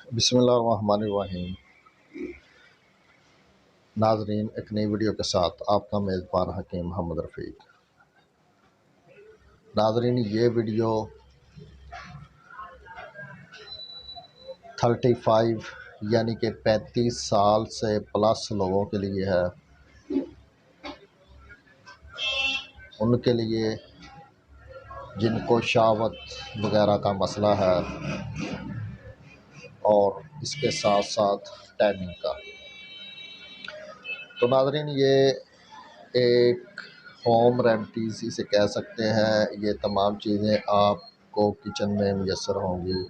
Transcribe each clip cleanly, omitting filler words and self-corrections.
बिस्मिल्लाहिर्रहमानिर्रहीम। नाजरीन, एक नई वीडियो के साथ आपका मेज़बान हकीम मोहम्मद रफ़ीक। नाजरीन, ये वीडियो 35 यानी कि 35 साल से प्लस लोगों के लिए है। उनके लिए जिनको शहावत वगैरह का मसला है और इसके साथ साथ टाइमिंग का। तो नाजरीन, ये एक होम रेमेडीज़ इसे कह सकते हैं। ये तमाम चीज़ें आपको किचन में मुयस्सर होंगी,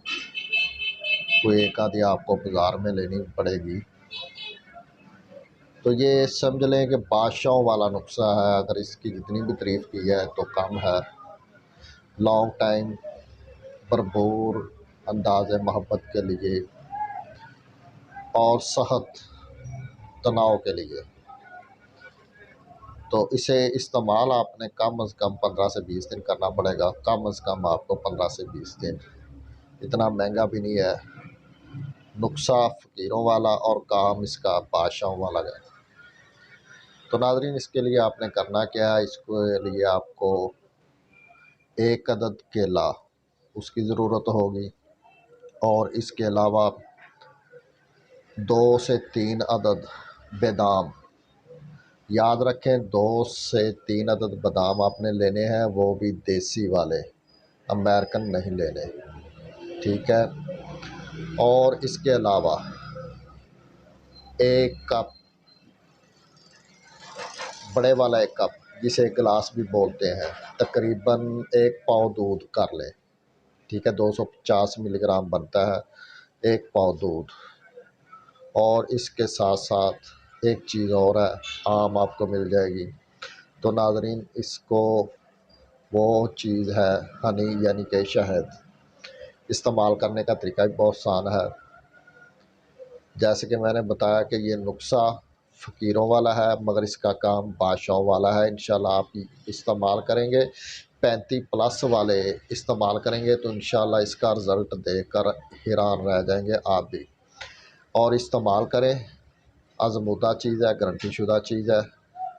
कोई एक आधी आपको बाज़ार में लेनी पड़ेगी। तो ये समझ लें कि बादशाहों वाला नुस्खा है। अगर इसकी जितनी भी तारीफ़ की है तो कम है। लॉन्ग टाइम भरपूर अंदाज़ मोहब्बत के लिए और सेहत तनाव के लिए। तो इसे इस्तेमाल आपने कम अज़ कम 15 से 20 दिन करना पड़ेगा। कम अज़ कम आपको 15 से 20 दिन, इतना महंगा भी नहीं है। नुस्खा फ़कीरों वाला और काम इसका बादशाहों वाला है। तो नाज़रीन, इसके लिए आपने करना क्या है? इसके लिए आपको एक अदद केला उसकी ज़रूरत होगी और इसके अलावा 2 से 3 अदद बादाम। याद रखें, 2 से 3 अदद बादाम आपने लेने हैं, वो भी देसी वाले, अमेरिकन नहीं लेने, ठीक है। और इसके अलावा 1 कप, बड़े वाला 1 कप जिसे गिलास भी बोलते हैं, तकरीबन 1 पाव दूध कर लें, ठीक है। 250 मिलीग्राम बनता है 1 पाव दूध। और इसके साथ साथ एक चीज़ और है, आम आपको मिल जाएगी। तो नाज़रीन, इसको वो चीज़ है हनी यानी कि शहद। इस्तेमाल करने का तरीका भी बहुत आसान है। जैसे कि मैंने बताया कि ये नुस्खा फ़कीरों वाला है मगर इसका काम बादशाहों वाला है। इंशाल्लाह आप इस्तेमाल करेंगे, 35 प्लस वाले इस्तेमाल करेंगे तो इंशाल्लाह इसका रिज़ल्ट देखकर हैरान रह जाएंगे आप भी। और इस्तेमाल करें, आज़मूदा चीज़ है, गारंटी शुदा चीज़ है,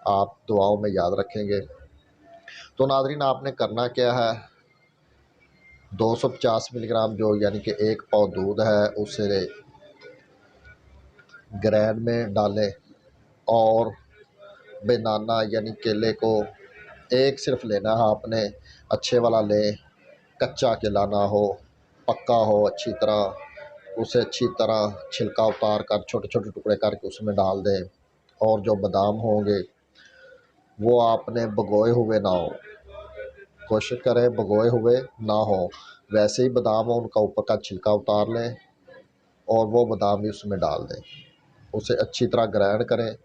आप दुआओं में याद रखेंगे। तो नाज़रीन, आपने करना क्या है? 250 मिलीग्राम जो यानी कि 1 पाव दूध है उसे ग्राइंड में डालें और बनाना यानी केले को एक सिर्फ लेना है आपने। अच्छे वाला लें, कच्चा केला ना हो, पक्का हो अच्छी तरह। उसे अच्छी तरह छिलका उतार कर छोटे छोटे टुकड़े करके उसमें डाल दें। और जो बादाम होंगे वो आपने भिगोए हुए ना हो, कोशिश करें भिगोए हुए ना हो। वैसे ही बादाम हो उनका ऊपर का छिलका उतार लें और वो बादाम भी उसमें डाल दें। उसे अच्छी तरह ग्राइंड करें।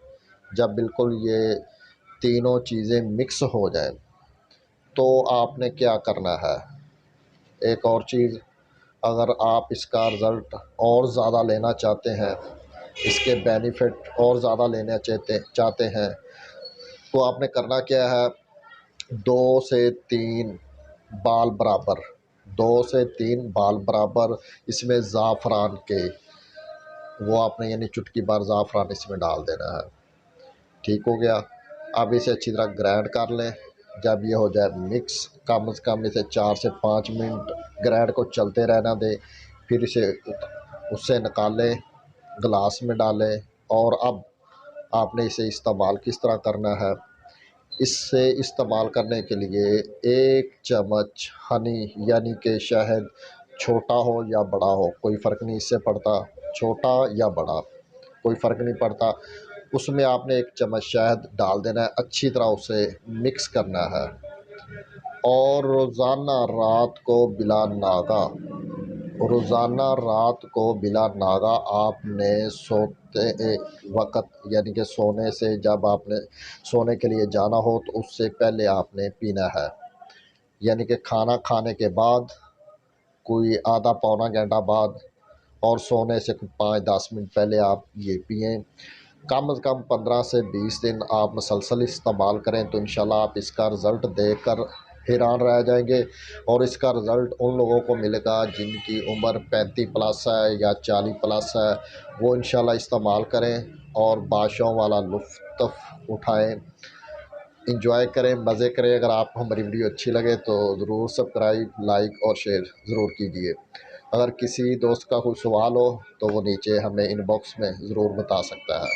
जब बिल्कुल ये तीनों चीज़ें मिक्स हो जाए तो आपने क्या करना है? एक और चीज़, अगर आप इसका रिज़ल्ट और ज़्यादा लेना चाहते हैं, इसके बेनिफिट और ज़्यादा लेना चाहते हैं तो आपने करना क्या है? 2 से 3 बाल बराबर, 2 से 3 बाल बराबर इसमें ज़ाफ़रान के, वो आपने यानी चुटकी भर ज़ाफ़रान इसमें डाल देना है। ठीक हो गया। अब इसे अच्छी तरह ग्राइंड कर लें। जब ये हो जाए मिक्स, कम से कम इसे 4 से 5 मिनट ग्राइंड को चलते रहना दें। फिर इसे उससे निकालें, गिलास में डालें। और अब आपने इसे इस्तेमाल किस तरह करना है? इससे इस्तेमाल करने के लिए 1 चम्मच हनी यानी कि शहद, छोटा हो या बड़ा हो कोई फ़र्क नहीं इससे पड़ता, छोटा या बड़ा कोई फ़र्क नहीं पड़ता। उसमें आपने 1 चम्मच शहद डाल देना है, अच्छी तरह उसे मिक्स करना है। और रोज़ाना रात को बिला नागा आपने सोते वक़्त यानी कि सोने से, जब आपने सोने के लिए जाना हो तो उससे पहले आपने पीना है। यानी कि खाना खाने के बाद कोई आधा पौना घंटा बाद और सोने से 5-10 मिनट पहले आप ये पिएँ। कम से कम 15 से 20 दिन आप मुसलसल इस्तेमाल करें तो इंशाल्लाह आप इसका रिज़ल्ट देखकर हैरान रह जाएंगे। और इसका रिज़ल्ट उन लोगों को मिलेगा जिनकी उम्र 35 प्लस है या 40 प्लस है, वो इंशाल्लाह इस्तेमाल करें और बादशाहों वाला लुत्फ़ उठाएं, इंजॉय करें, मज़े करें। अगर आपको हमारी वीडियो अच्छी लगे तो ज़रूर सब्सक्राइब, लाइक और शेयर ज़रूर कीजिए। अगर किसी दोस्त का कोई सवाल हो तो वो नीचे हमें इनबॉक्स में ज़रूर बता सकता है।